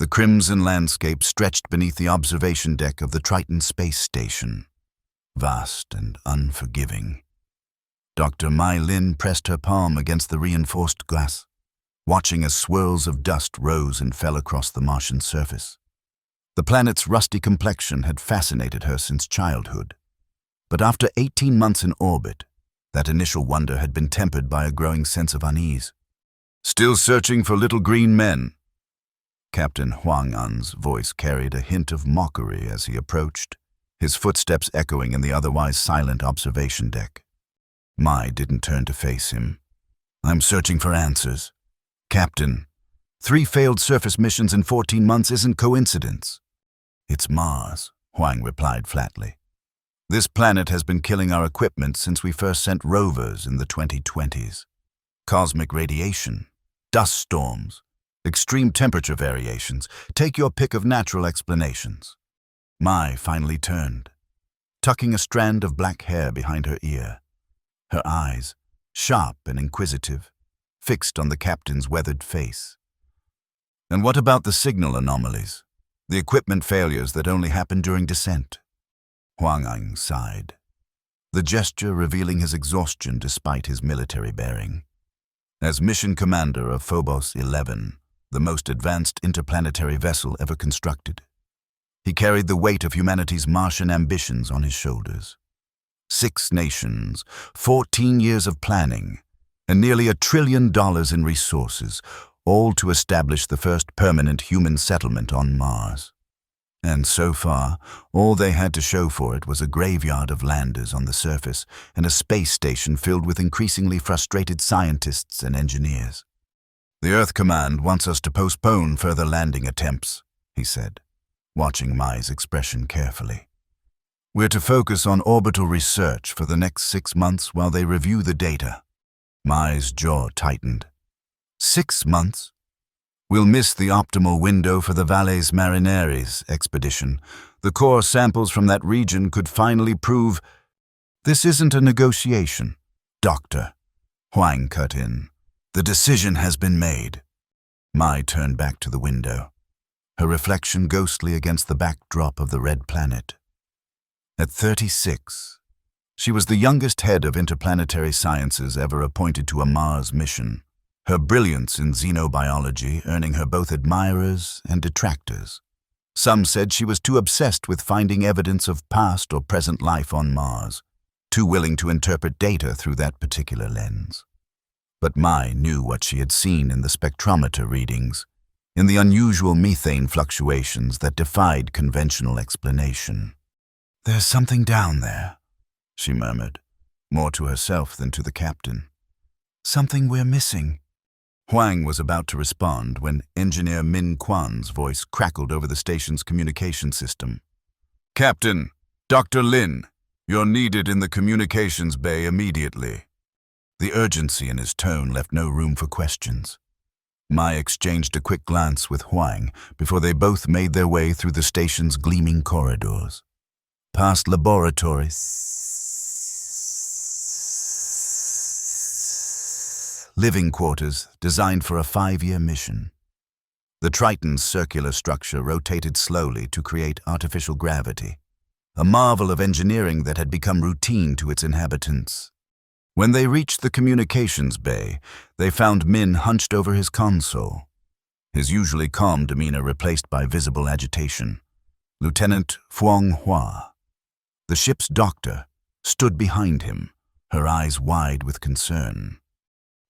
The crimson landscape stretched beneath the observation deck of the Triton space station, vast and unforgiving. Dr. Mai Lin pressed her palm against the reinforced glass, watching as swirls of dust rose and fell across the Martian surface. The planet's rusty complexion had fascinated her since childhood, but after 18 months in orbit, that initial wonder had been tempered by a growing sense of unease. "Still searching for little green men?" Captain Huang An's voice carried a hint of mockery as he approached, his footsteps echoing in the otherwise silent observation deck. Mai didn't turn to face him. "I'm searching for answers. Captain, 3 failed surface missions in 14 months isn't coincidence." "It's Mars," Huang replied flatly. "This planet has been killing our equipment since we first sent rovers in the 2020s. Cosmic radiation, dust storms, extreme temperature variations. Take your pick of natural explanations." Mai finally turned, tucking a strand of black hair behind her ear. Her eyes, sharp and inquisitive, fixed on the captain's weathered face. "And what about the signal anomalies? The equipment failures that only happened during descent?" Huang Ang sighed, the gesture revealing his exhaustion despite his military bearing. As mission commander of Phobos 11, the most advanced interplanetary vessel ever constructed, he carried the weight of humanity's Martian ambitions on his shoulders. 6 nations, 14 years of planning, and nearly $1 trillion in resources, all to establish the first permanent human settlement on Mars. And so far, all they had to show for it was a graveyard of landers on the surface and a space station filled with increasingly frustrated scientists and engineers. "The Earth Command wants us to postpone further landing attempts," he said, watching Mai's expression carefully. "We're to focus on orbital research for the next 6 months while they review the data." Mai's jaw tightened. 6 months? "We'll miss the optimal window for the Valles Marineris expedition. The core samples from that region could finally prove—" "This isn't a negotiation, Doctor," Huang cut in. "The decision has been made." Mai turned back to the window, her reflection ghostly against the backdrop of the red planet. At 36, she was the youngest head of interplanetary sciences ever appointed to a Mars mission, her brilliance in xenobiology earning her both admirers and detractors. Some said she was too obsessed with finding evidence of past or present life on Mars, too willing to interpret data through that particular lens. But Mai knew what she had seen in the spectrometer readings, in the unusual methane fluctuations that defied conventional explanation. "There's something down there," she murmured, more to herself than to the captain. "Something we're missing." Huang was about to respond when engineer Min Quan's voice crackled over the station's communication system. "Captain, Dr. Lin, you're needed in the communications bay immediately." The urgency in his tone left no room for questions. Mai exchanged a quick glance with Huang before they both made their way through the station's gleaming corridors, past laboratories, living quarters designed for a 5-year mission. The Triton's circular structure rotated slowly to create artificial gravity, a marvel of engineering that had become routine to its inhabitants. When they reached the communications bay, they found Min hunched over his console, his usually calm demeanor replaced by visible agitation. Lieutenant Fuang Hua, the ship's doctor, stood behind him, her eyes wide with concern.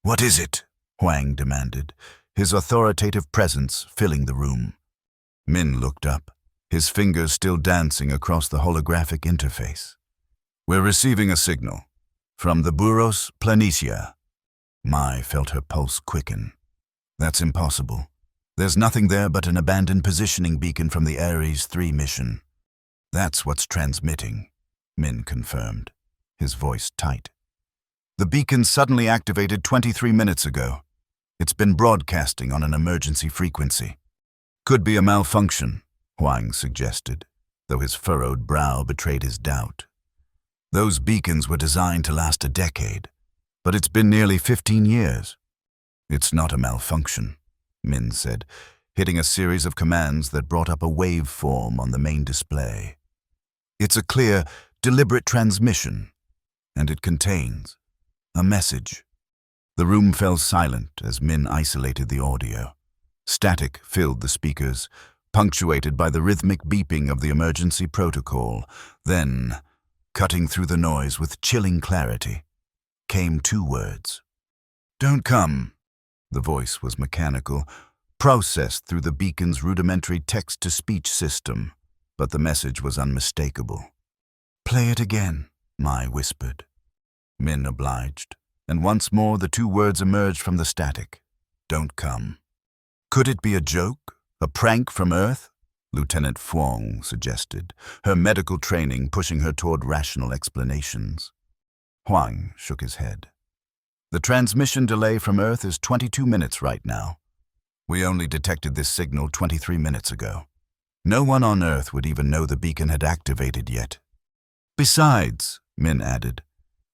"What is it?" Huang demanded, his authoritative presence filling the room. Min looked up, his fingers still dancing across the holographic interface. "We're receiving a signal from the Buros Planitia." Mai felt her pulse quicken. "That's impossible. There's nothing there but an abandoned positioning beacon from the Ares 3 mission." "That's what's transmitting," Min confirmed, his voice tight. "The beacon suddenly activated 23 minutes ago. It's been broadcasting on an emergency frequency." "Could be a malfunction," Huang suggested, though his furrowed brow betrayed his doubt. "Those beacons were designed to last a decade, but it's been nearly 15 years. "It's not a malfunction," Min said. hitting a series of commands that brought up a waveform on the main display. It's a clear, deliberate transmission, and it contains a message. The room fell silent as Min isolated the audio. Static filled the speakers, punctuated by the rhythmic beeping of the emergency protocol. Then, cutting through the noise with chilling clarity, came 2 words. "Don't come." The voice was mechanical, processed through the beacon's rudimentary text-to-speech system, but the message was unmistakable. "Play it again," Mai whispered. Min obliged, and once more the 2 words emerged from the static. "Don't come." Could it be a joke? A prank from Earth? Lieutenant Fuang suggested, her medical training pushing her toward rational explanations. Huang shook his head. "The transmission delay from Earth is 22 minutes right now. We only detected this signal 23 minutes ago. No one on Earth would even know the beacon had activated yet. Besides," Min added,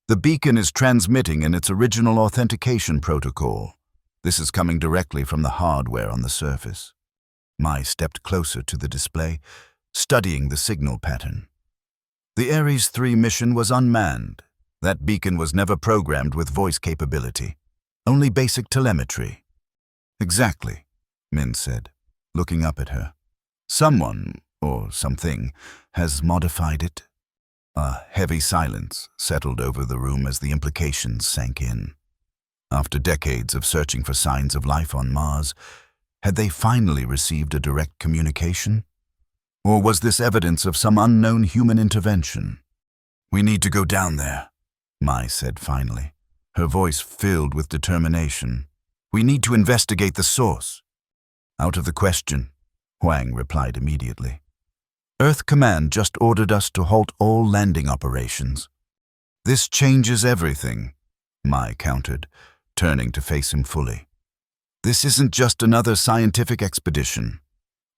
"the beacon is transmitting in its original authentication protocol. This is coming directly from the hardware on the surface." Mai stepped closer to the display, studying the signal pattern. The Ares 3 mission was unmanned. That beacon was never programmed with voice capability, only basic telemetry. "Exactly," Min said, looking up at her. "Someone, or something, has modified it." A heavy silence settled over the room as the implications sank in. After decades of searching for signs of life on Mars, had they finally received a direct communication? Or was this evidence of some unknown human intervention? "We need to go down there," Mai said finally, her voice filled with determination. "We need to investigate the source." "Out of the question," Huang replied immediately. "Earth Command just ordered us to halt all landing operations." "This changes everything," Mai countered, turning to face him fully. "This isn't just another scientific expedition.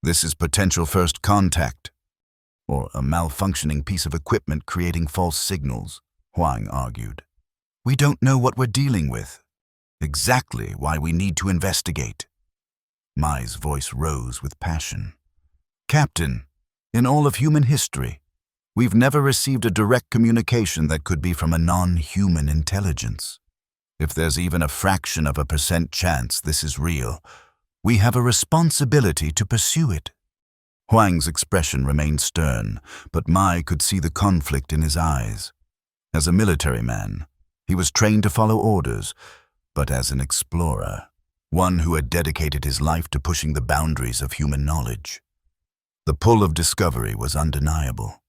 This is potential first contact, or a malfunctioning piece of equipment creating false signals," Huang argued. "We don't know what we're dealing with. Exactly why we need to investigate." Mai's voice rose with passion. "Captain, in all of human history, we've never received a direct communication that could be from a non-human intelligence. If there's even a fraction of a % chance this is real, we have a responsibility to pursue it." Huang's expression remained stern, but Mai could see the conflict in his eyes. As a military man, he was trained to follow orders, but as an explorer, one who had dedicated his life to pushing the boundaries of human knowledge. The pull of discovery was undeniable.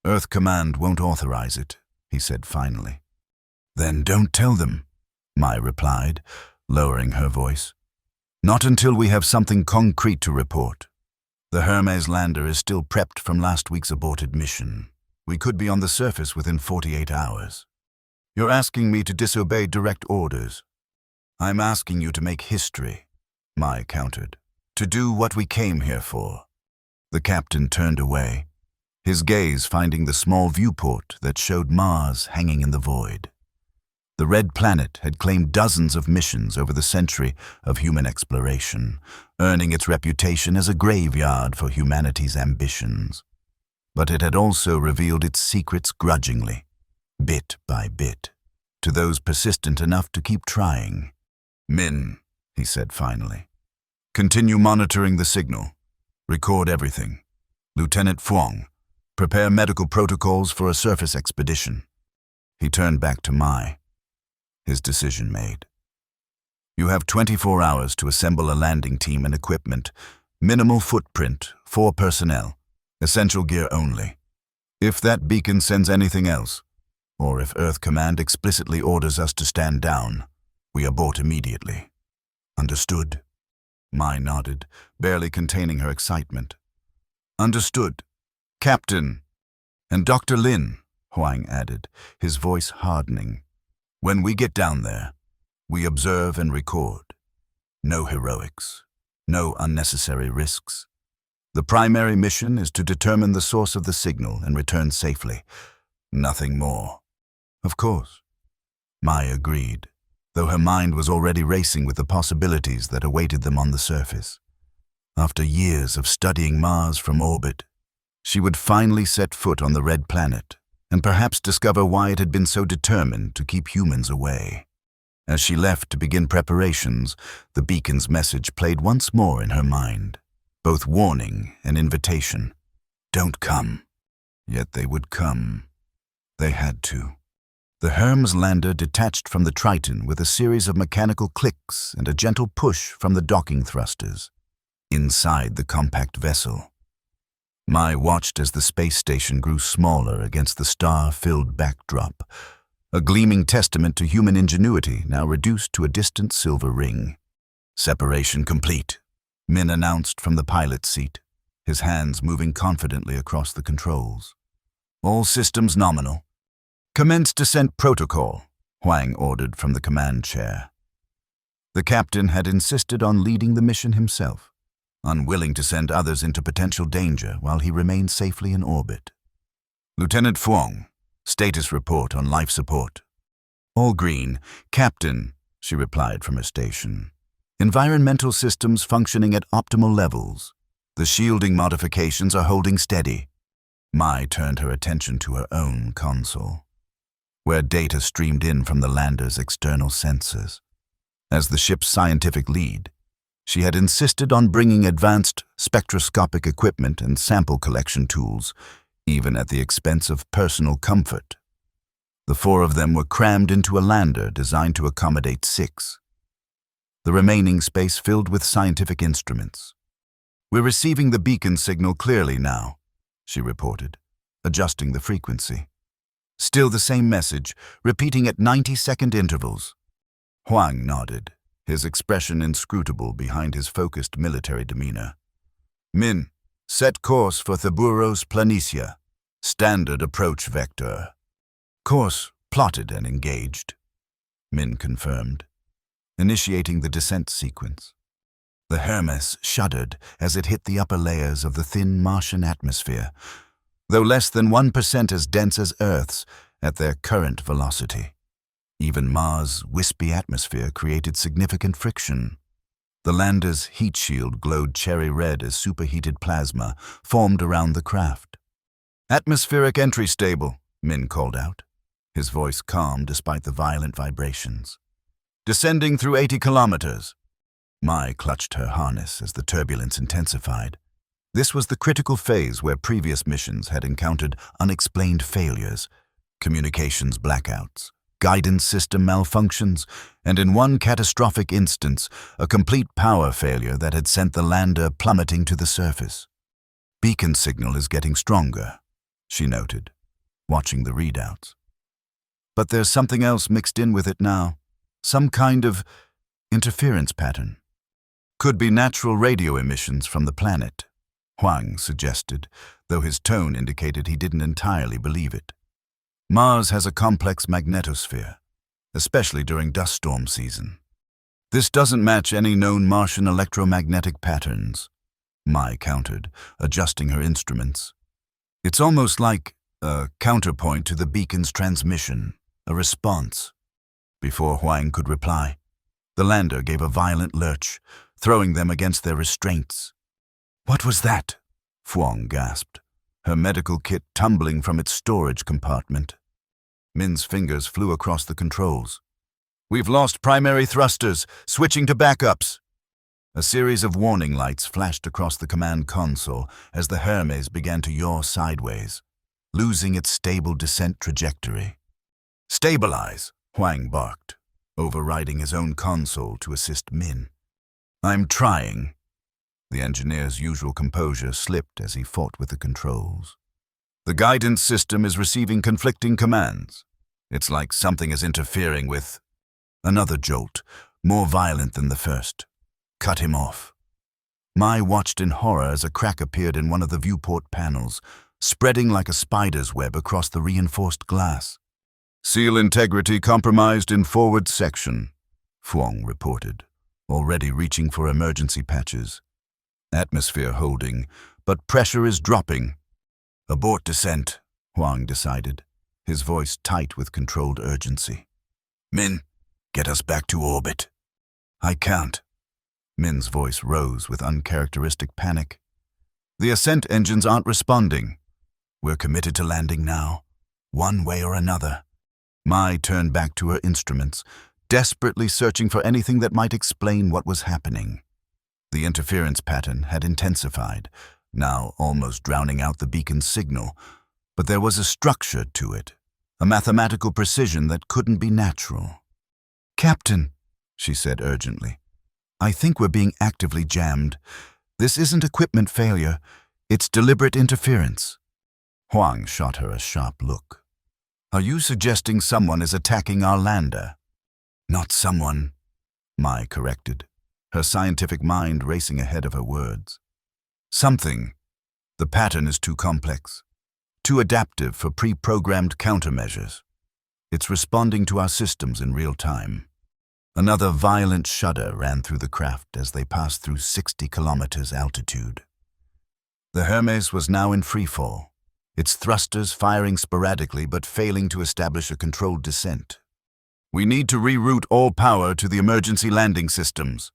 "Earth Command won't authorize it," he said finally. "Then don't tell them," Mai replied, lowering her voice. "Not until we have something concrete to report. The Hermes lander is still prepped from last week's aborted mission. We could be on the surface within 48 hours. You're asking me to disobey direct orders. I'm asking you to make history," Mai countered. "To do what we came here for." The captain turned away, his gaze finding the small viewport that showed Mars hanging in the void. The red planet had claimed dozens of missions over the century of human exploration, earning its reputation as a graveyard for humanity's ambitions. But it had also revealed its secrets grudgingly, bit by bit, to those persistent enough to keep trying. "Min," he said finally, "continue monitoring the signal. Record everything. Lieutenant Fuang, prepare medical protocols for a surface expedition." He turned back to Mai, his decision made. "You have 24 hours to assemble a landing team and equipment. Minimal footprint, 4 personnel. Essential gear only. If that beacon sends anything else, or if Earth Command explicitly orders us to stand down, we abort immediately." "Understood?" Mai nodded, barely containing her excitement. "Understood. Captain." "And Dr. Lin," Huang added, his voice hardening. "When we get down there, we observe and record. No heroics, no unnecessary risks. The primary mission is to determine the source of the signal and return safely. Nothing more." "Of course," Mai agreed, though her mind was already racing with the possibilities that awaited them on the surface. After years of studying Mars from orbit, she would finally set foot on the red planet and perhaps discover why it had been so determined to keep humans away. As she left to begin preparations, the beacon's message played once more in her mind, both warning and invitation. Don't come. Yet they would come. They had to. The Hermes lander detached from the Triton with a series of mechanical clicks and a gentle push from the docking thrusters. Inside the compact vessel, Mai watched as the space station grew smaller against the star-filled backdrop, a gleaming testament to human ingenuity now reduced to a distant silver ring. Separation complete, Min announced from the pilot's seat, his hands moving confidently across the controls. All systems nominal. Commence descent protocol, Huang ordered from the command chair. The captain had insisted on leading the mission himself, unwilling to send others into potential danger while he remained safely in orbit. Lieutenant Fuang, status report on life support. All green. Captain, she replied from her station. Environmental systems functioning at optimal levels. The shielding modifications are holding steady. Mai turned her attention to her own console, where data streamed in from the lander's external sensors. As the ship's scientific lead, she had insisted on bringing advanced spectroscopic equipment and sample collection tools, even at the expense of personal comfort. The 4 of them were crammed into a lander designed to accommodate 6. The remaining space filled with scientific instruments. We're receiving the beacon signal clearly now, she reported, adjusting the frequency. Still the same message, repeating at 90-second intervals. Huang nodded, his expression inscrutable behind his focused military demeanor. Min, set course for Thuburos Planitia. Standard approach vector. Course plotted and engaged, Min confirmed, initiating the descent sequence. The Hermes shuddered as it hit the upper layers of the thin Martian atmosphere, though less than 1% as dense as Earth's at their current velocity. Even Mars' wispy atmosphere created significant friction. The lander's heat shield glowed cherry red as superheated plasma formed around the craft. Atmospheric entry stable, Min called out, his voice calm despite the violent vibrations. Descending through 80 kilometers. Mai clutched her harness as the turbulence intensified. This was the critical phase where previous missions had encountered unexplained failures, communications blackouts, guidance system malfunctions, and in one catastrophic instance, a complete power failure that had sent the lander plummeting to the surface. Beacon signal is getting stronger, she noted, watching the readouts. But there's something else mixed in with it now, some kind of interference pattern. Could be natural radio emissions from the planet, Huang suggested, though his tone indicated he didn't entirely believe it. Mars has a complex magnetosphere, especially during dust storm season. This doesn't match any known Martian electromagnetic patterns, Mai countered, adjusting her instruments. It's almost like a counterpoint to the beacon's transmission, a response. Before Huang could reply, the lander gave a violent lurch, throwing them against their restraints. What was that? Fuang gasped, her medical kit tumbling from its storage compartment. Min's fingers flew across the controls. We've lost primary thrusters, switching to backups. A series of warning lights flashed across the command console as the Hermes began to yaw sideways, losing its stable descent trajectory. Stabilize, Huang barked, overriding his own console to assist Min. I'm trying. The engineer's usual composure slipped as he fought with the controls. The guidance system is receiving conflicting commands. It's like something is interfering with... Another jolt, more violent than the first. Cut him off. Mai watched in horror as a crack appeared in one of the viewport panels, spreading like a spider's web across the reinforced glass. Seal integrity compromised in forward section, Fuang reported, already reaching for emergency patches. Atmosphere holding, but pressure is dropping. Abort descent, Huang decided, his voice tight with controlled urgency. Min, get us back to orbit. I can't. Min's voice rose with uncharacteristic panic. "The ascent engines aren't responding. We're committed to landing now, one way or another." Mai turned back to her instruments, desperately searching for anything that might explain what was happening. The interference pattern had intensified, now almost drowning out the beacon's signal, but there was a structure to it, a mathematical precision that couldn't be natural. "Captain," she said urgently, "I think we're being actively jammed. This isn't equipment failure, it's deliberate interference." Huang shot her a sharp look. "Are you suggesting someone is attacking our lander?" "Not someone," Mai corrected, her scientific mind racing ahead of her words. "Something. The pattern is too complex, too adaptive for pre-programmed countermeasures. It's responding to our systems in real time." Another violent shudder ran through the craft as they passed through 60 kilometers altitude. The Hermes was now in freefall, its thrusters firing sporadically but failing to establish a controlled descent. "We need to reroute all power to the emergency landing systems,"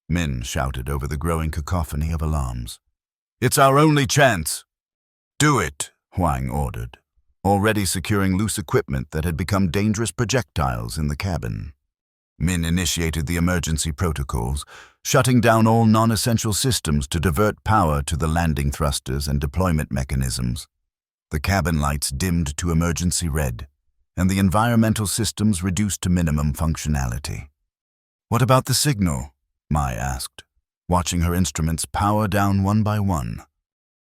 Min shouted over the growing cacophony of alarms. "It's our only chance." "Do it," Huang ordered, already securing loose equipment that had become dangerous projectiles in the cabin. Min initiated the emergency protocols, shutting down all non-essential systems to divert power to the landing thrusters and deployment mechanisms. The cabin lights dimmed to emergency red, and the environmental systems reduced to minimum functionality. "What about the signal?" Mai asked, watching her instruments power down one by one.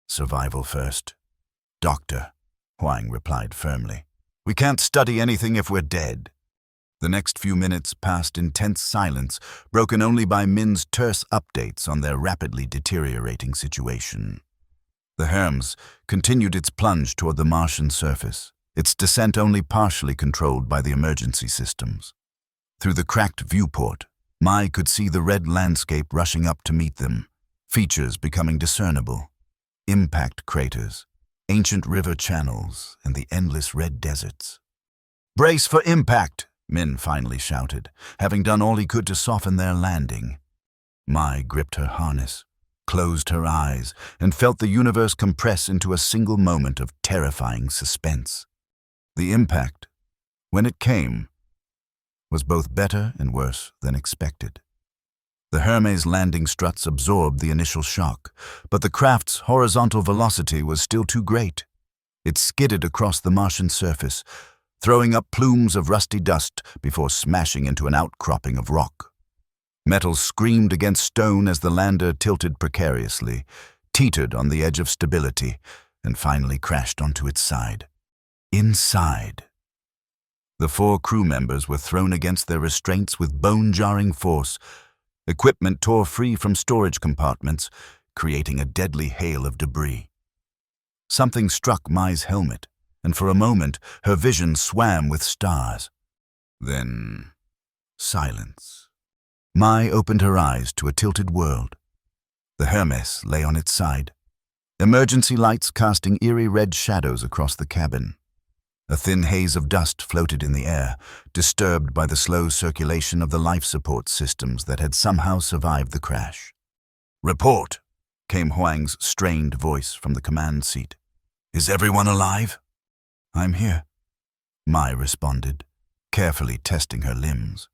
"Survival first." "Doctor," Huang replied firmly. "We can't study anything if we're dead." The next few minutes passed in tense silence, broken only by Min's terse updates on their rapidly deteriorating situation. The Hermes continued its plunge toward the Martian surface, its descent only partially controlled by the emergency systems. Through the cracked viewport, Mai could see the red landscape rushing up to meet them, features becoming discernible. Impact craters, ancient river channels, and the endless red deserts. "Brace for impact!" Min finally shouted, having done all he could to soften their landing. Mai gripped her harness, closed her eyes, and felt the universe compress into a single moment of terrifying suspense. The impact, when it came, was both better and worse than expected. The Hermes landing struts absorbed the initial shock, but the craft's horizontal velocity was still too great. It skidded across the Martian surface, throwing up plumes of rusty dust before smashing into an outcropping of rock. Metal screamed against stone as the lander tilted precariously, teetered on the edge of stability, and finally crashed onto its side. Inside. The 4 crew members were thrown against their restraints with bone-jarring force. Equipment tore free from storage compartments, creating a deadly hail of debris. Something struck Mai's helmet, and for a moment her vision swam with stars. Then, silence. Mai opened her eyes to a tilted world. The Hermes lay on its side, emergency lights casting eerie red shadows across the cabin. A thin haze of dust floated in the air, disturbed by the slow circulation of the life support systems that had somehow survived the crash. "Report," came Huang's strained voice from the command seat. "Is everyone alive?" "I'm here," Mai responded, carefully testing her limbs.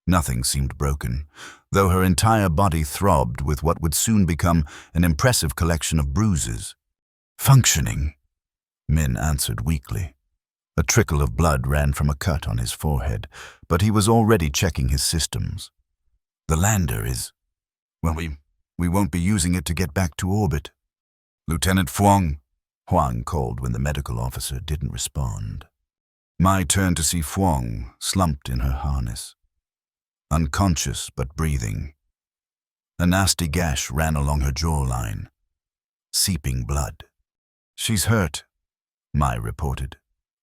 Nothing seemed broken, though her entire body throbbed with what would soon become an impressive collection of bruises. "Functioning," Min answered weakly. A trickle of blood ran from a cut on his forehead, but he was already checking his systems. "The lander is... well, we won't be using it to get back to orbit." "Lieutenant Fuang," Huang called when the medical officer didn't respond. Mai turned to see Fuang slumped in her harness, unconscious but breathing. A nasty gash ran along her jawline, seeping blood. "She's hurt," Mai reported,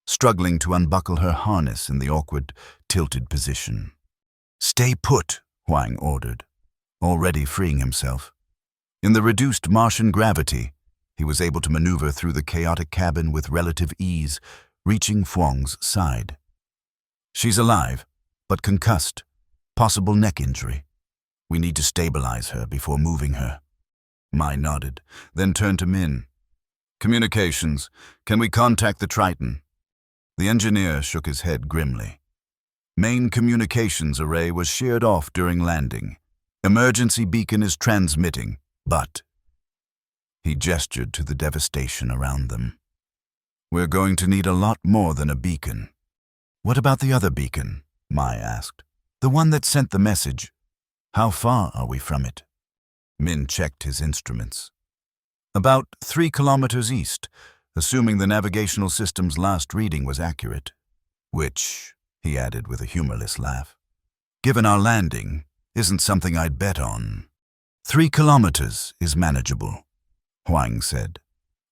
struggling to unbuckle her harness in the awkward, tilted position. "Stay put," Huang ordered, already freeing himself. In the reduced Martian gravity, he was able to maneuver through the chaotic cabin with relative ease, reaching Fuang's side. "She's alive, but concussed, possible neck injury." We need to stabilize her before moving her. Mai nodded, then turned to Min. Communications. Can we contact the Triton? The engineer shook his head grimly. Main communications array was sheared off during landing. Emergency beacon is transmitting, but... He gestured to the devastation around them. We're going to need a lot more than a beacon. What about the other beacon? Mai asked. The one that sent the message. How far are we from it? Min checked his instruments. About 3 kilometers east, assuming the navigational system's last reading was accurate. Which, he added with a humorless laugh, given our landing, isn't something I'd bet on. 3 kilometers is manageable, Huang said,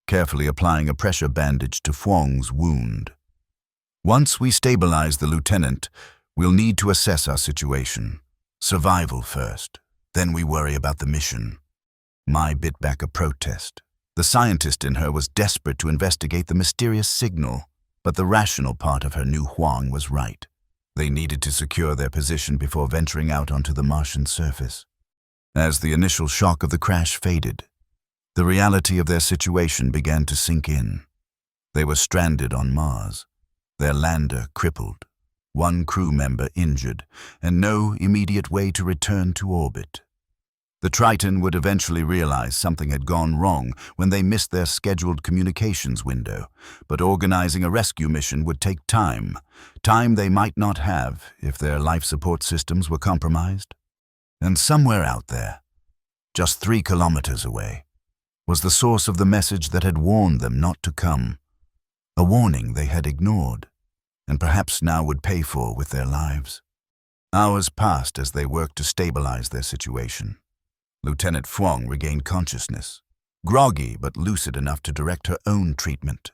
carefully applying a pressure bandage to Huang's wound. Once we stabilize the lieutenant, we'll need to assess our situation. Survival first, then we worry about the mission. Mai bit back a protest. The scientist in her was desperate to investigate the mysterious signal, but the rational part of her knew Huang was right. They needed to secure their position before venturing out onto the Martian surface. As the initial shock of the crash faded, the reality of their situation began to sink in. They were stranded on Mars, their lander crippled, one crew member injured, and no immediate way to return to orbit. The Triton would eventually realize something had gone wrong when they missed their scheduled communications window, but organizing a rescue mission would take time they might not have if their life support systems were compromised. And somewhere out there, just 3 kilometers away, was the source of the message that had warned them not to come, a warning they had ignored, and perhaps now would pay for with their lives. Hours passed as they worked to stabilize their situation. Lieutenant Huang regained consciousness, groggy but lucid enough to direct her own treatment.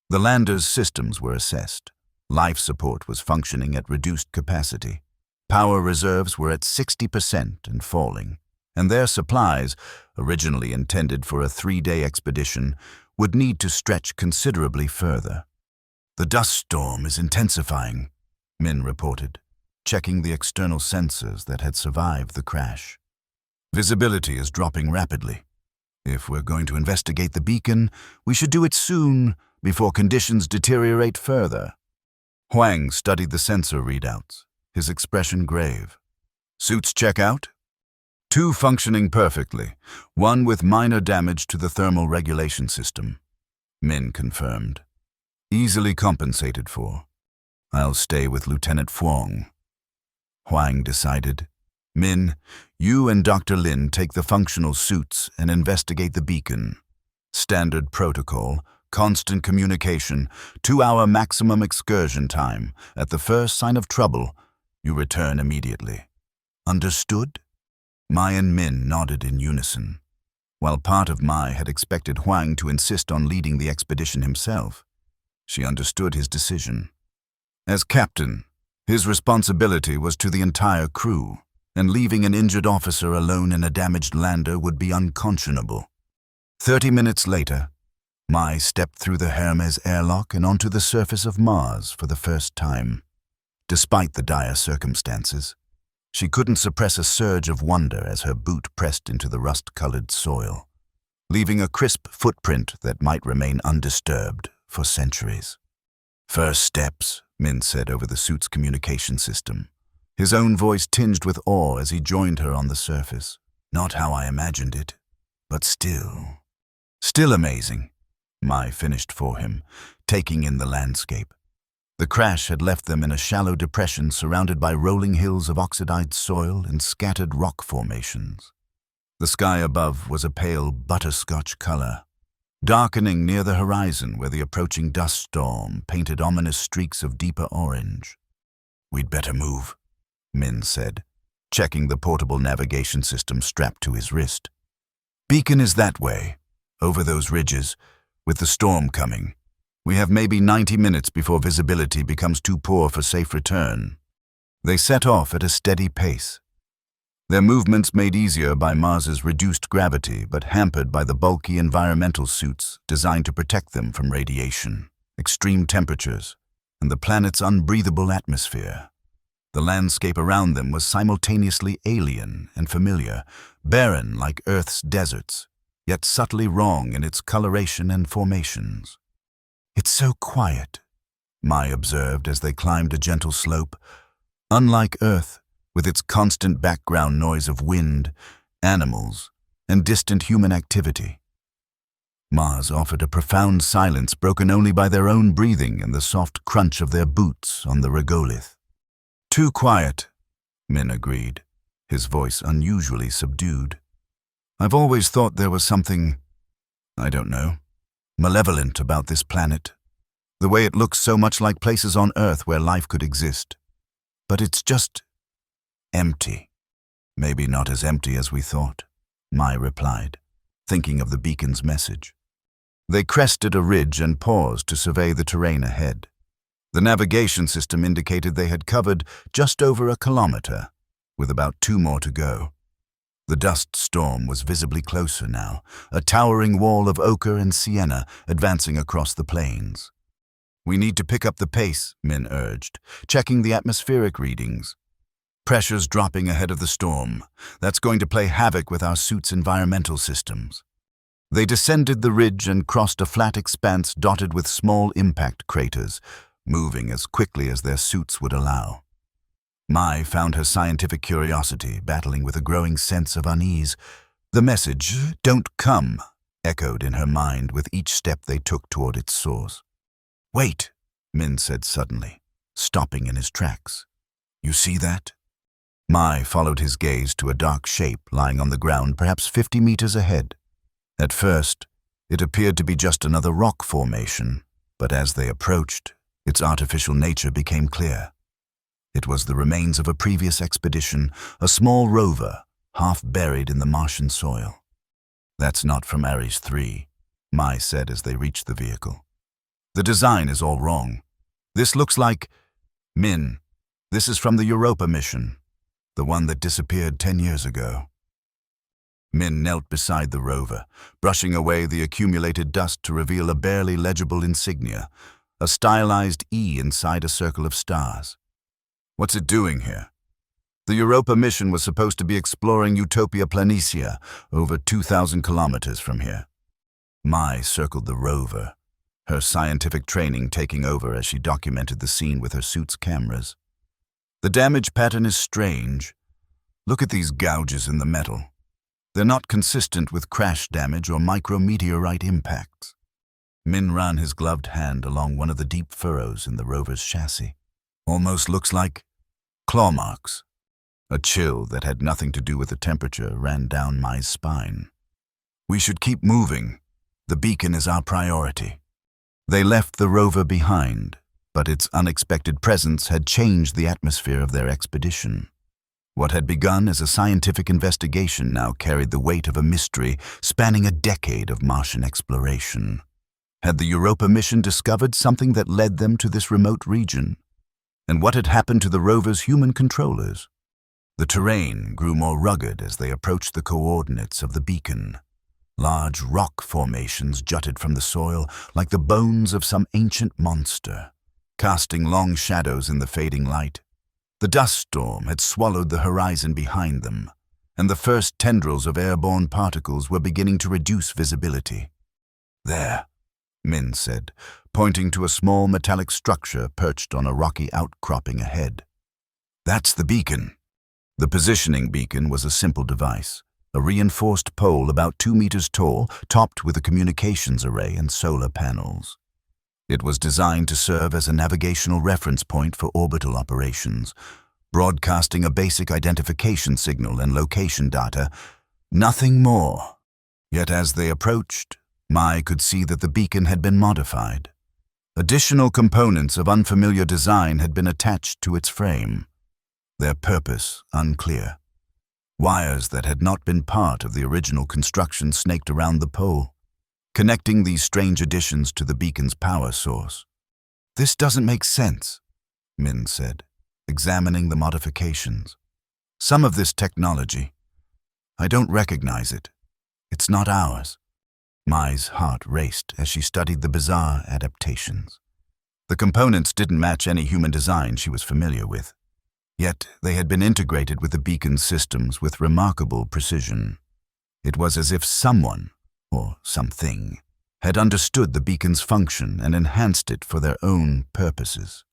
The lander's systems were assessed. Life support was functioning at reduced capacity. Power reserves were at 60% and falling, and their supplies, originally intended for a 3-day expedition, would need to stretch considerably further. The dust storm is intensifying, Min reported, checking the external sensors that had survived the crash. Visibility is dropping rapidly. If we're going to investigate the beacon, we should do it soon, before conditions deteriorate further. Huang studied the sensor readouts, his expression grave. Suits check out? 2 functioning perfectly, 1 with minor damage to the thermal regulation system. Min confirmed. Easily compensated for. I'll stay with Lieutenant Huang. Huang decided. Min, you and Dr. Lin take the functional suits and investigate the beacon. Standard protocol, constant communication, 2-hour maximum excursion time. At the first sign of trouble, you return immediately. Understood? Mai and Min nodded in unison. While part of Mai had expected Huang to insist on leading the expedition himself, she understood his decision. As captain, his responsibility was to the entire crew, and leaving an injured officer alone in a damaged lander would be unconscionable. 30 minutes later, Mai stepped through the Hermes airlock and onto the surface of Mars for the first time. Despite the dire circumstances, she couldn't suppress a surge of wonder as her boot pressed into the rust-colored soil, leaving a crisp footprint that might remain undisturbed for centuries. First steps, Min said over the suit's communication system, his own voice tinged with awe as he joined her on the surface. Not how I imagined it, but still amazing, Mai finished for him, taking in the landscape. The crash had left them in a shallow depression surrounded by rolling hills of oxidized soil and scattered rock formations. The sky above was a pale butterscotch color, darkening near the horizon where the approaching dust storm painted ominous streaks of deeper orange. We'd better move, Min said, checking the portable navigation system strapped to his wrist. Beacon is that way, over those ridges, with the storm coming. We have maybe 90 minutes before visibility becomes too poor for safe return. They set off at a steady pace. Their movements made easier by Mars's reduced gravity, but hampered by the bulky environmental suits designed to protect them from radiation, extreme temperatures, and the planet's unbreathable atmosphere. The landscape around them was simultaneously alien and familiar, barren like Earth's deserts, yet subtly wrong in its coloration and formations. "It's so quiet," Mai observed as they climbed a gentle slope. "Unlike Earth, with its constant background noise of wind, animals, and distant human activity." Mars offered a profound silence broken only by their own breathing and the soft crunch of their boots on the regolith. "Too quiet," Min agreed, his voice unusually subdued. "I've always thought there was something, I don't know, malevolent about this planet. The way it looks so much like places on Earth where life could exist. But it's just empty." "Maybe not as empty as we thought," Mai replied, thinking of the beacon's message. They crested a ridge and paused to survey the terrain ahead. The navigation system indicated they had covered just over a kilometer, with about 2 more to go. The dust storm was visibly closer now, a towering wall of ochre and sienna advancing across the plains. "We need to pick up the pace," Min urged, checking the atmospheric readings. "Pressure's dropping ahead of the storm. That's going to play havoc with our suit's environmental systems." They descended the ridge and crossed a flat expanse dotted with small impact craters, moving as quickly as their suits would allow. Mai found her scientific curiosity battling with a growing sense of unease. The message, "Don't come," echoed in her mind with each step they took toward its source. "Wait," Min said suddenly, stopping in his tracks. "You see that?" Mai followed his gaze to a dark shape lying on the ground perhaps 50 meters ahead. At first, it appeared to be just another rock formation, but as they approached, its artificial nature became clear. It was the remains of a previous expedition, a small rover, half buried in the Martian soil. "That's not from Ares 3, Mai said as they reached the vehicle. "The design is all wrong. This looks like... Min, this is from the Europa mission, the one that disappeared 10 years ago." Min knelt beside the rover, brushing away the accumulated dust to reveal a barely legible insignia, a stylized E inside a circle of stars. "What's it doing here?" "The Europa mission was supposed to be exploring Utopia Planitia, over 2,000 kilometers from here." Mai circled the rover, her scientific training taking over as she documented the scene with her suit's cameras. "The damage pattern is strange. Look at these gouges in the metal. They're not consistent with crash damage or micrometeorite impacts." Min ran his gloved hand along one of the deep furrows in the rover's chassis. "Almost looks like claw marks." A chill that had nothing to do with the temperature ran down Mai's spine. "We should keep moving. The beacon is our priority." They left the rover behind, but its unexpected presence had changed the atmosphere of their expedition. What had begun as a scientific investigation now carried the weight of a mystery spanning a decade of Martian exploration. Had the Europa mission discovered something that led them to this remote region? And what had happened to the rover's human controllers? The terrain grew more rugged as they approached the coordinates of the beacon. Large rock formations jutted from the soil like the bones of some ancient monster, casting long shadows in the fading light. The dust storm had swallowed the horizon behind them, and the first tendrils of airborne particles were beginning to reduce visibility. "There," Min said, pointing to a small metallic structure perched on a rocky outcropping ahead. "That's the beacon." The positioning beacon was a simple device, a reinforced pole about 2 meters tall, topped with a communications array and solar panels. It was designed to serve as a navigational reference point for orbital operations, broadcasting a basic identification signal and location data, nothing more. Yet as they approached, Mai could see that the beacon had been modified. Additional components of unfamiliar design had been attached to its frame, their purpose unclear. Wires that had not been part of the original construction snaked around the pole, connecting these strange additions to the beacon's power source. "This doesn't make sense," Min said, examining the modifications. "Some of this technology, I don't recognize it. It's not ours." Mai's heart raced as she studied the bizarre adaptations. The components didn't match any human design she was familiar with. Yet they had been integrated with the beacon's systems with remarkable precision. It was as if someone, or something, had understood the beacon's function and enhanced it for their own purposes.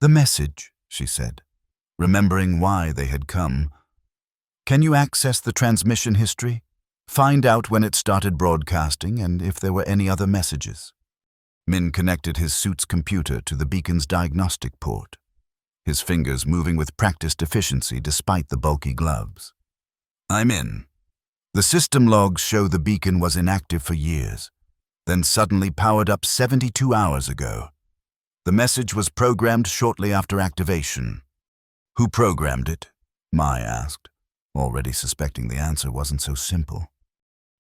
"The message," she said, remembering why they had come. "Can you access the transmission history? Find out when it started broadcasting and if there were any other messages." Min connected his suit's computer to the beacon's diagnostic port, his fingers moving with practiced efficiency despite the bulky gloves. "I'm in." The system logs show the beacon was inactive for years, then suddenly powered up 72 hours ago. The message was programmed shortly after activation. "Who programmed it?" Mai asked, already suspecting the answer wasn't so simple.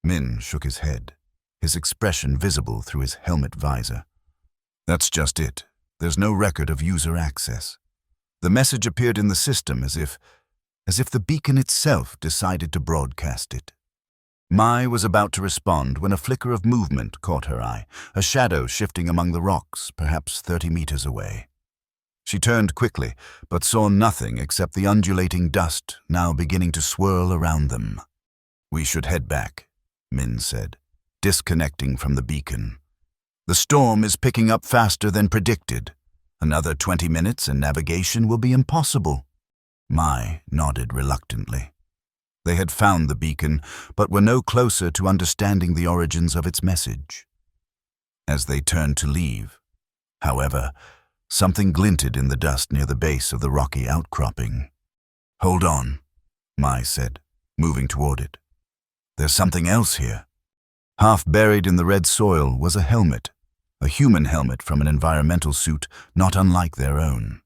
Min shook his head, his expression visible through his helmet visor. "That's just it. There's no record of user access. The message appeared in the system as if the beacon itself decided to broadcast it." Mai was about to respond when a flicker of movement caught her eye, a shadow shifting among the rocks, perhaps 30 meters away. She turned quickly, but saw nothing except the undulating dust now beginning to swirl around them. "We should head back," Min said, disconnecting from the beacon. "The storm is picking up faster than predicted. Another 20 minutes and navigation will be impossible." Mai nodded reluctantly. They had found the beacon, but were no closer to understanding the origins of its message. As they turned to leave, however, something glinted in the dust near the base of the rocky outcropping. "Hold on," Mai said, moving toward it. "There's something else here." Half buried in the red soil was a helmet, a human helmet from an environmental suit not unlike their own.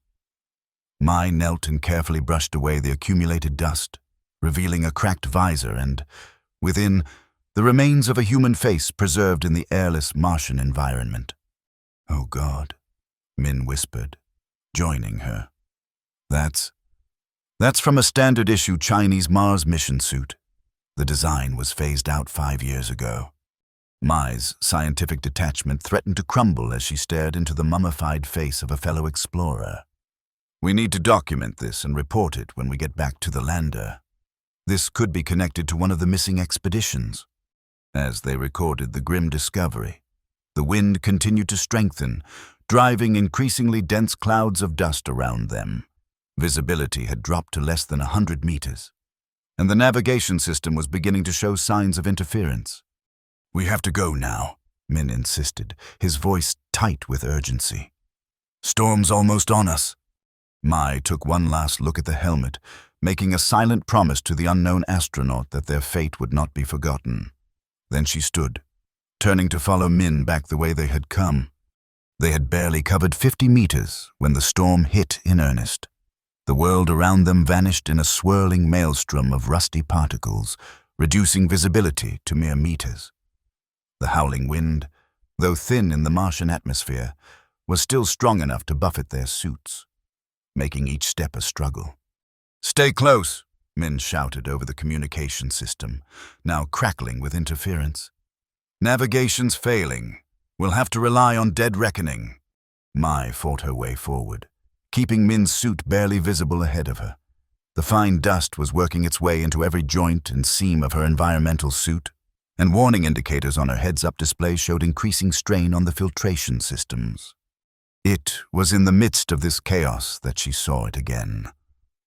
Mai knelt and carefully brushed away the accumulated dust, revealing a cracked visor and, within, the remains of a human face preserved in the airless Martian environment. "Oh God," Min whispered, joining her. That's from a standard-issue Chinese Mars mission suit. The design was phased out 5 years ago." Mai's scientific detachment threatened to crumble as she stared into the mummified face of a fellow explorer. "We need to document this and report it when we get back to the lander. This could be connected to one of the missing expeditions." As they recorded the grim discovery, the wind continued to strengthen, driving increasingly dense clouds of dust around them. Visibility had dropped to less than 100 meters, and the navigation system was beginning to show signs of interference. "We have to go now," Min insisted, his voice tight with urgency. "Storm's almost on us." Mai took one last look at the helmet, making a silent promise to the unknown astronaut that their fate would not be forgotten. Then she stood, turning to follow Min back the way they had come. They had barely covered 50 meters when the storm hit in earnest. The world around them vanished in a swirling maelstrom of rusty particles, reducing visibility to mere meters. The howling wind, though thin in the Martian atmosphere, was still strong enough to buffet their suits, making each step a struggle. "Stay close," Min shouted over the communication system, now crackling with interference. "Navigation's failing. We'll have to rely on dead reckoning." Mai fought her way forward, keeping Min's suit barely visible ahead of her. The fine dust was working its way into every joint and seam of her environmental suit, and warning indicators on her heads-up display showed increasing strain on the filtration systems. It was in the midst of this chaos that she saw it again.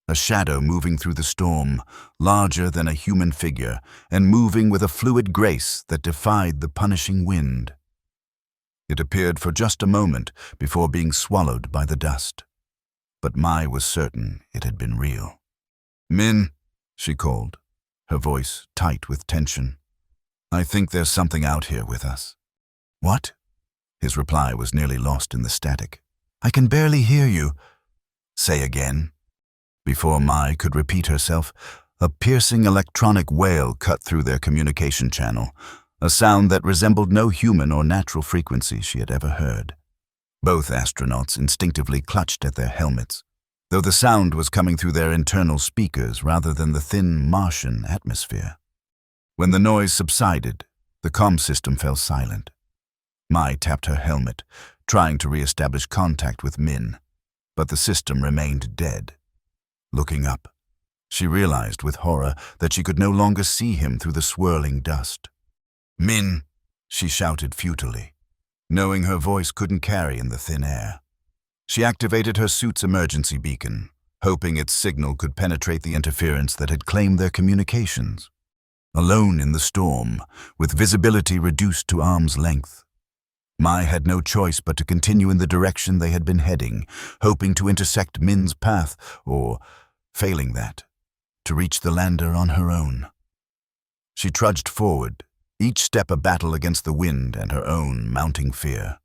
A shadow moving through the storm, larger than a human figure, and moving with a fluid grace that defied the punishing wind. It appeared for just a moment before being swallowed by the dust. But Mai was certain it had been real. "Min," she called, her voice tight with tension. "I think there's something out here with us." "What?" His reply was nearly lost in the static. "I can barely hear you." "Say again." Before Mai could repeat herself, a piercing electronic wail cut through their communication channel, a sound that resembled no human or natural frequency she had ever heard. Both astronauts instinctively clutched at their helmets, though the sound was coming through their internal speakers rather than the thin Martian atmosphere. When the noise subsided, the comm system fell silent. Mai tapped her helmet, trying to re-establish contact with Min, but the system remained dead. Looking up, she realized with horror that she could no longer see him through the swirling dust. "Min!" she shouted futilely, knowing her voice couldn't carry in the thin air. She activated her suit's emergency beacon, hoping its signal could penetrate the interference that had claimed their communications. Alone in the storm, with visibility reduced to arm's length, Mai had no choice but to continue in the direction they had been heading, hoping to intersect Min's path, or, failing that, to reach the lander on her own. She trudged forward, each step a battle against the wind and her own mounting fear.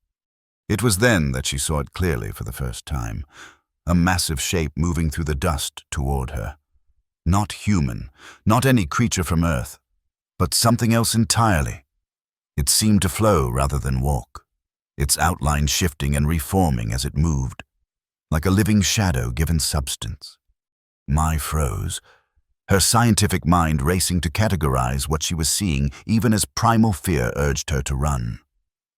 It was then that she saw it clearly for the first time, a massive shape moving through the dust toward her. Not human, not any creature from Earth, but something else entirely. It seemed to flow rather than walk, its outline shifting and reforming as it moved, like a living shadow given substance. Mai froze, her scientific mind racing to categorize what she was seeing even as primal fear urged her to run.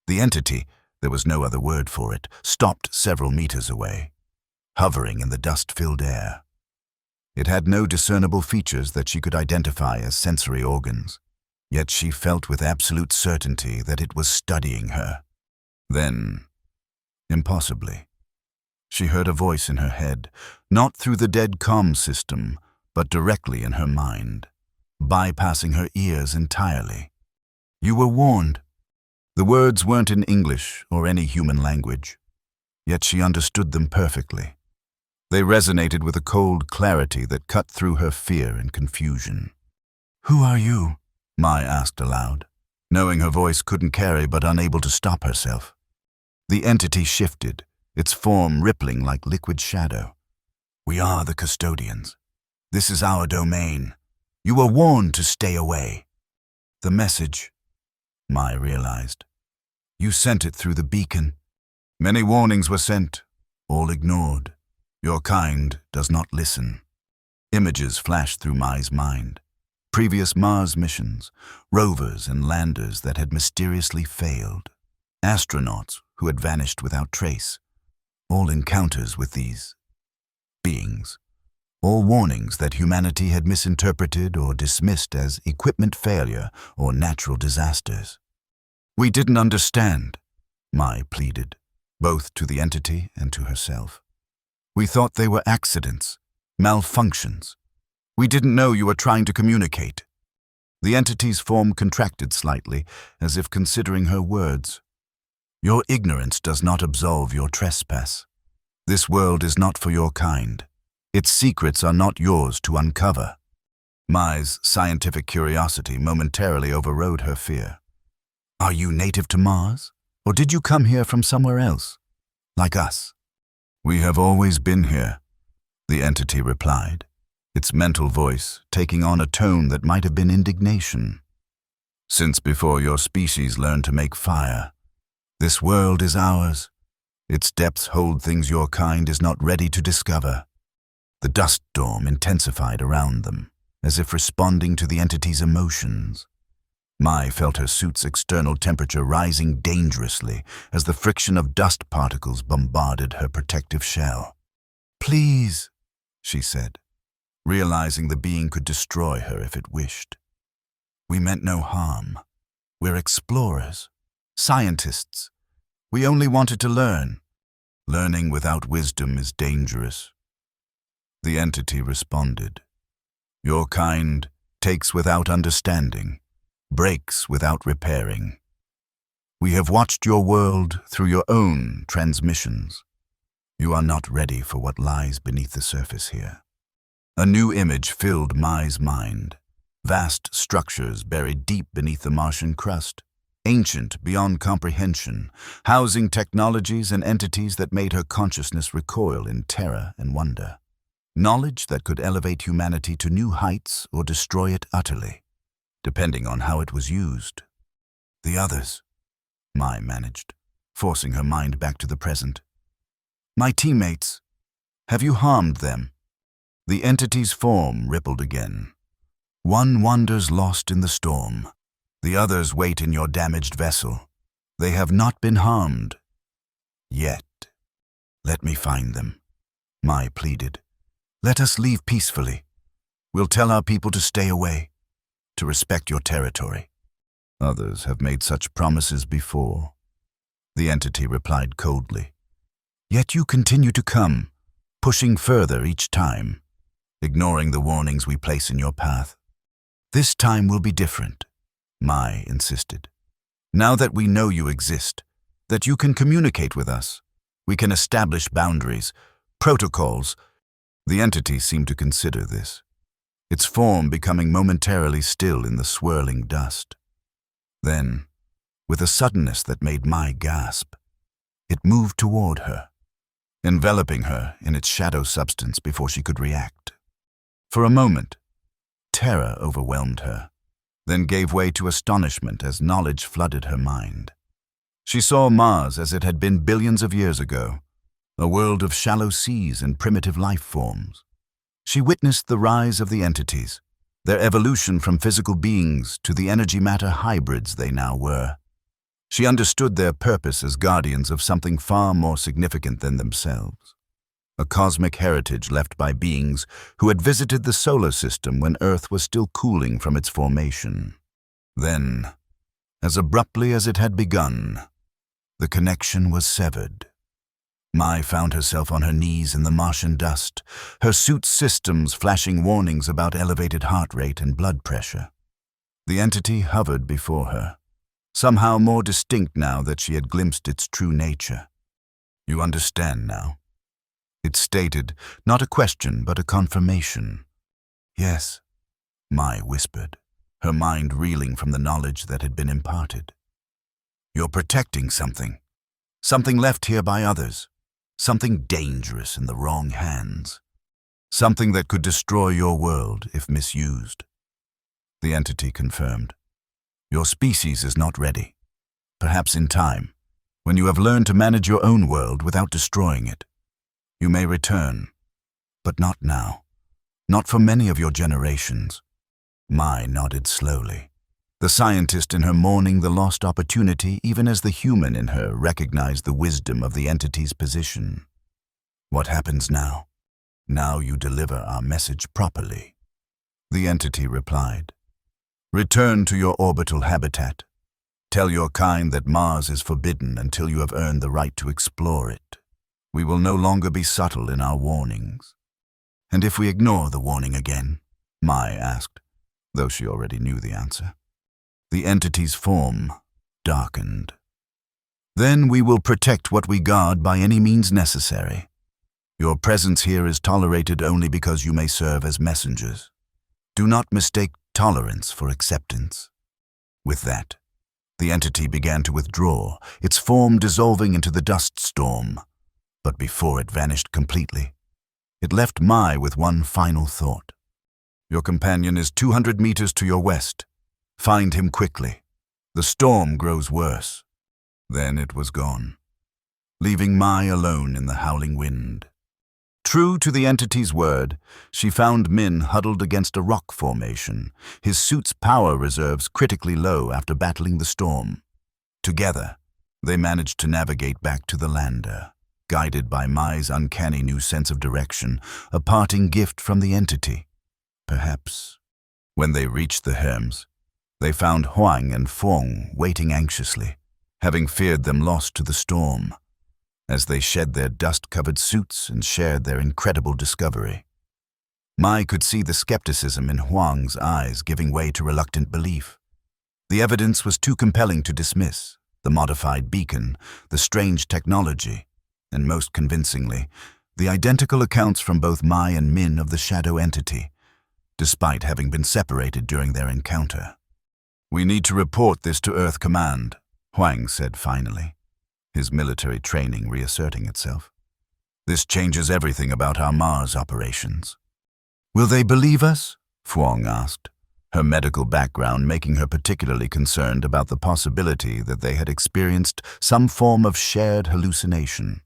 The entity, there was no other word for it, stopped several meters away, hovering in the dust-filled air. It had no discernible features that she could identify as sensory organs, yet she felt with absolute certainty that it was studying her. Then, impossibly, she heard a voice in her head, not through the dead comm system, but directly in her mind, bypassing her ears entirely. "You were warned." The words weren't in English or any human language, yet she understood them perfectly. They resonated with a cold clarity that cut through her fear and confusion. "Who are you?" Mai asked aloud, knowing her voice couldn't carry but unable to stop herself. The entity shifted, its form rippling like liquid shadow. "We are the custodians. This is our domain. You were warned to stay away." "The message," Mai realized. "You sent it through the beacon." "Many warnings were sent, all ignored. Your kind does not listen." Images flashed through Mai's mind. Previous Mars missions, rovers and landers that had mysteriously failed, astronauts who had vanished without trace, all encounters with these beings, all warnings that humanity had misinterpreted or dismissed as equipment failure or natural disasters. "We didn't understand," Mai pleaded, both to the entity and to herself. "We thought they were accidents, malfunctions. We didn't know you were trying to communicate." The entity's form contracted slightly, as if considering her words. "Your ignorance does not absolve your trespass. This world is not for your kind. Its secrets are not yours to uncover." Mai's scientific curiosity momentarily overrode her fear. "Are you native to Mars, or did you come here from somewhere else, like us?" "We have always been here," the entity replied, its mental voice taking on a tone that might have been indignation. "Since before your species learned to make fire. This world is ours. Its depths hold things your kind is not ready to discover." The dust storm intensified around them, as if responding to the entity's emotions. Mai felt her suit's external temperature rising dangerously as the friction of dust particles bombarded her protective shell. "Please," she said, realizing the being could destroy her if it wished. "We meant no harm. We're explorers, scientists. We only wanted to learn. Learning without wisdom is dangerous." The entity responded. "Your kind takes without understanding, breaks without repairing. We have watched your world through your own transmissions. You are not ready for what lies beneath the surface here." A new image filled Mai's mind. Vast structures buried deep beneath the Martian crust, ancient beyond comprehension, housing technologies and entities that made her consciousness recoil in terror and wonder. Knowledge that could elevate humanity to new heights or destroy it utterly, depending on how it was used. "The others," Mai managed, forcing her mind back to the present. "My teammates. Have you harmed them?" The entity's form rippled again. "One wanders lost in the storm. The others wait in your damaged vessel. They have not been harmed. Yet. Let me find them," Mai pleaded, Let us leave peacefully. We'll tell our people to stay away, to respect your territory. Others have made such promises before, the entity replied coldly. Yet you continue to come, pushing further each time, ignoring the warnings we place in your path. This time will be different, Mai insisted. Now that we know you exist, that you can communicate with us, we can establish boundaries, protocols. The entity seemed to consider this, its form becoming momentarily still in the swirling dust. Then, with a suddenness that made Mai gasp, it moved toward her, enveloping her in its shadow substance before she could react. For a moment, terror overwhelmed her, then gave way to astonishment as knowledge flooded her mind. She saw Mars as it had been billions of years ago, a world of shallow seas and primitive life forms. She witnessed the rise of the entities, their evolution from physical beings to the energy-matter hybrids they now were. She understood their purpose as guardians of something far more significant than themselves, a cosmic heritage left by beings who had visited the solar system when Earth was still cooling from its formation. Then, as abruptly as it had begun, the connection was severed. Mai found herself on her knees in the Martian dust, her suit's systems flashing warnings about elevated heart rate and blood pressure. The entity hovered before her, somehow more distinct now that she had glimpsed its true nature. You understand now? It stated, not a question but a confirmation. Yes, Mai whispered, her mind reeling from the knowledge that had been imparted. You're protecting something left here by others. Something dangerous in the wrong hands. Something that could destroy your world if misused. The entity confirmed. Your species is not ready. Perhaps in time, when you have learned to manage your own world without destroying it. You may return, but not now. Not for many of your generations. Mai nodded slowly, the scientist in her mourning the lost opportunity even as the human in her recognized the wisdom of the entity's position. What happens now? Now you deliver our message properly. The entity replied. Return to your orbital habitat. Tell your kind that Mars is forbidden until you have earned the right to explore it. We will no longer be subtle in our warnings. And if we ignore the warning again? Mai asked, though she already knew the answer. The entity's form darkened. Then we will protect what we guard by any means necessary. Your presence here is tolerated only because you may serve as messengers. Do not mistake tolerance for acceptance. With that, the entity began to withdraw, its form dissolving into the dust storm. But before it vanished completely, it left Mai with one final thought. Your companion is 200 meters to your west. Find him quickly. The storm grows worse. Then it was gone, leaving Mai alone in the howling wind. True to the entity's word, she found Min huddled against a rock formation, his suit's power reserves critically low after battling the storm. Together, they managed to navigate back to the lander, guided by Mai's uncanny new sense of direction, a parting gift from the entity. Perhaps. When they reached the Herms, they found Huang and Feng waiting anxiously, having feared them lost to the storm, as they shed their dust-covered suits and shared their incredible discovery. Mai could see the skepticism in Huang's eyes giving way to reluctant belief. The evidence was too compelling to dismiss, the modified beacon, the strange technology, and most convincingly, the identical accounts from both Mai and Min of the shadow entity, despite having been separated during their encounter. We need to report this to Earth Command, Huang said finally, his military training reasserting itself. This changes everything about our Mars operations. Will they believe us? Feng asked, her medical background making her particularly concerned about the possibility that they had experienced some form of shared hallucination.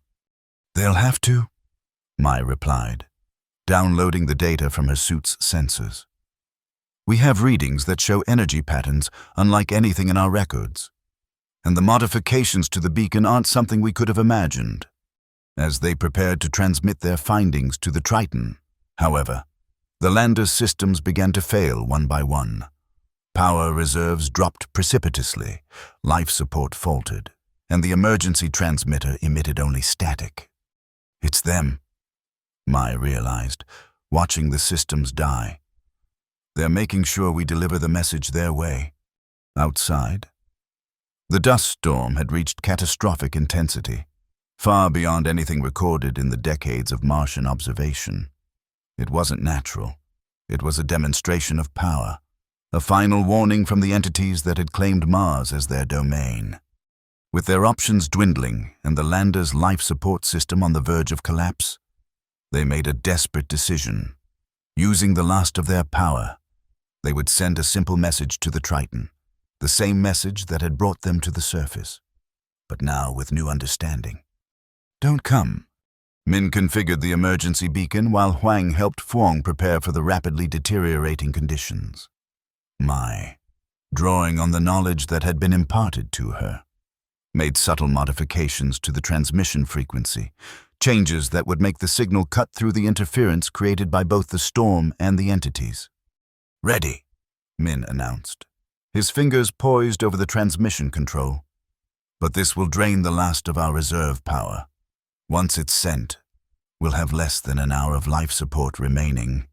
They'll have to, Mai replied, downloading the data from her suit's sensors. We have readings that show energy patterns unlike anything in our records, and the modifications to the beacon aren't something we could have imagined. As they prepared to transmit their findings to the Triton, However, the lander's systems began to fail one by one. Power reserves dropped precipitously, life support faltered, and the emergency transmitter emitted only static. "It's them," Mai realized, watching the systems die. "They're making sure we deliver the message their way." Outside, the dust storm had reached catastrophic intensity, far beyond anything recorded in the decades of Martian observation. It wasn't natural. It was a demonstration of power, a final warning from the entities that had claimed Mars as their domain. With their options dwindling and the lander's life support system on the verge of collapse, they made a desperate decision. Using the last of their power, they would send a simple message to the Triton, the same message that had brought them to the surface, but now with new understanding. "Don't come." Min configured the emergency beacon while Huang helped Fuang prepare for the rapidly deteriorating conditions. Mai, drawing on the knowledge that had been imparted to her, made subtle modifications to the transmission frequency, changes that would make the signal cut through the interference created by both the storm and the entities. "Ready," Min announced, his fingers poised over the transmission control. "But this will drain the last of our reserve power. Once it's sent, we'll have less than an hour of life support remaining."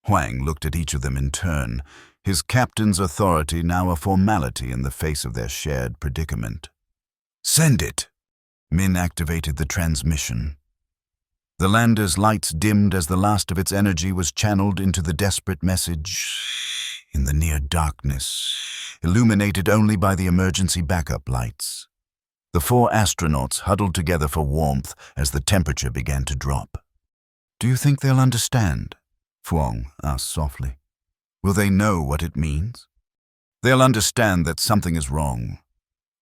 Huang looked at each of them in turn, his captain's authority now a formality in the face of their shared predicament. "Send it." Min activated the transmission. The lander's lights dimmed as the last of its energy was channeled into the desperate message in the near darkness, illuminated only by the emergency backup lights. The 4 astronauts huddled together for warmth as the temperature began to drop. "Do you think they'll understand?" Fuang asked softly. "Will they know what it means?" "They'll understand that something is wrong,"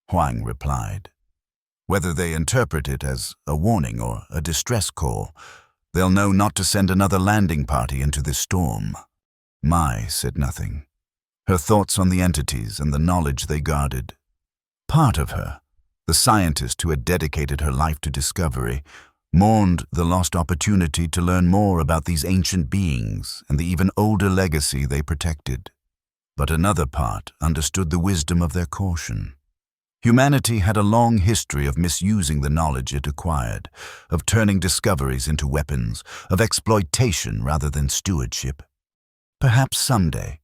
Huang replied. "Whether they interpret it as a warning or a distress call, they'll know not to send another landing party into this storm." Mai said nothing, her thoughts on the entities and the knowledge they guarded. Part of her, the scientist who had dedicated her life to discovery, mourned the lost opportunity to learn more about these ancient beings and the even older legacy they protected. But another part understood the wisdom of their caution. Humanity had a long history of misusing the knowledge it acquired, of turning discoveries into weapons, of exploitation rather than stewardship. Perhaps someday,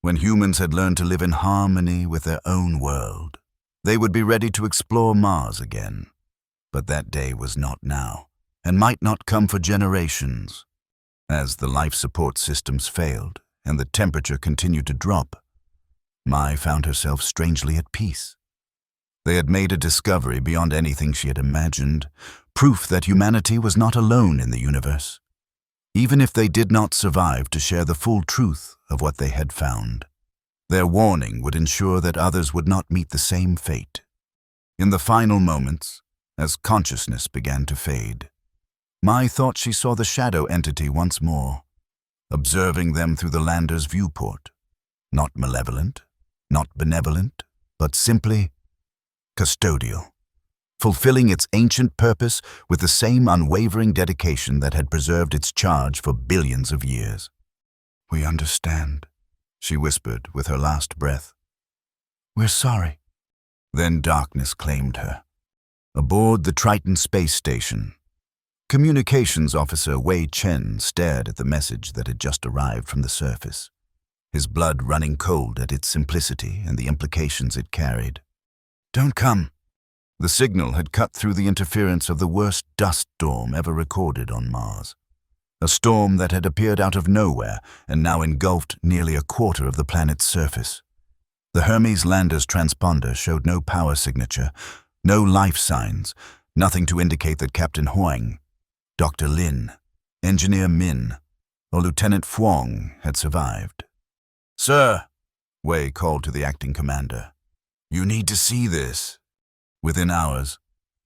when humans had learned to live in harmony with their own world, they would be ready to explore Mars again. But that day was not now, and might not come for generations. As the life support systems failed and the temperature continued to drop, Mai found herself strangely at peace. They had made a discovery beyond anything she had imagined, proof that humanity was not alone in the universe, even if they did not survive to share the full truth of what they had found. Their warning would ensure that others would not meet the same fate. In the final moments, as consciousness began to fade, Mai thought she saw the shadow entity once more, observing them through the lander's viewport. Not malevolent, not benevolent, but simply custodial, fulfilling its ancient purpose with the same unwavering dedication that had preserved its charge for billions of years. "We understand," she whispered with her last breath. "We're sorry." Then darkness claimed her. Aboard the Triton space station, Communications Officer Wei Chen stared at the message that had just arrived from the surface, his blood running cold at its simplicity and the implications it carried. "Don't come." The signal had cut through the interference of the worst dust storm ever recorded on Mars. A storm that had appeared out of nowhere and now engulfed nearly a quarter of the planet's surface. The Hermes lander's transponder showed no power signature, no life signs, nothing to indicate that Captain Huang, Dr. Lin, Engineer Min, or Lieutenant Fuang had survived. "Sir," Wei called to the acting commander, "you need to see this." Within hours,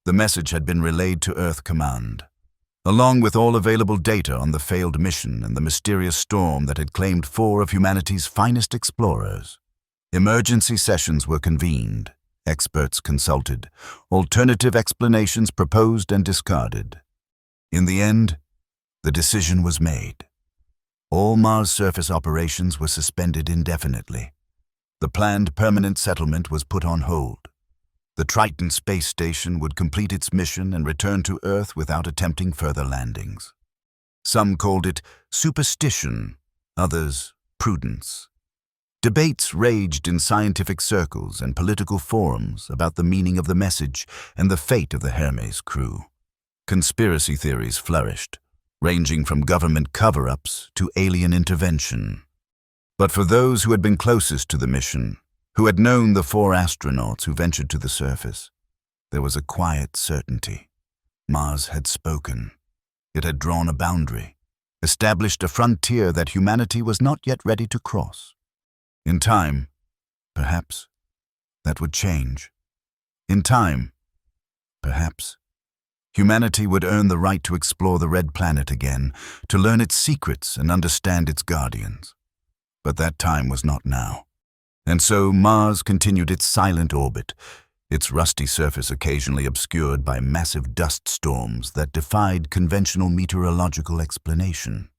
the message had been relayed to Earth Command, along with all available data on the failed mission and the mysterious storm that had claimed 4 of humanity's finest explorers. Emergency sessions were convened, experts consulted, alternative explanations proposed and discarded. In the end, the decision was made. All Mars surface operations were suspended indefinitely. The planned permanent settlement was put on hold. The Triton space station would complete its mission and return to Earth without attempting further landings. Some called it superstition, others prudence. Debates raged in scientific circles and political forums about the meaning of the message and the fate of the Hermes crew. Conspiracy theories flourished, ranging from government cover-ups to alien intervention. But for those who had been closest to the mission, who had known the 4 astronauts who ventured to the surface, there was a quiet certainty. Mars had spoken. It had drawn a boundary, established a frontier that humanity was not yet ready to cross. In time, perhaps, that would change. In time, perhaps, humanity would earn the right to explore the Red Planet again, to learn its secrets and understand its guardians. But that time was not now. And so Mars continued its silent orbit, its rusty surface occasionally obscured by massive dust storms that defied conventional meteorological explanation.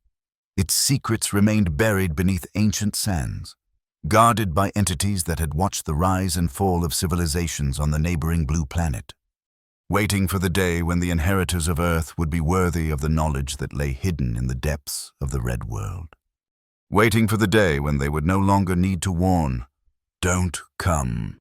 Its secrets remained buried beneath ancient sands, guarded by entities that had watched the rise and fall of civilizations on the neighboring blue planet, waiting for the day when the inheritors of Earth would be worthy of the knowledge that lay hidden in the depths of the Red World. Waiting for the day when they would no longer need to warn, "Don't come."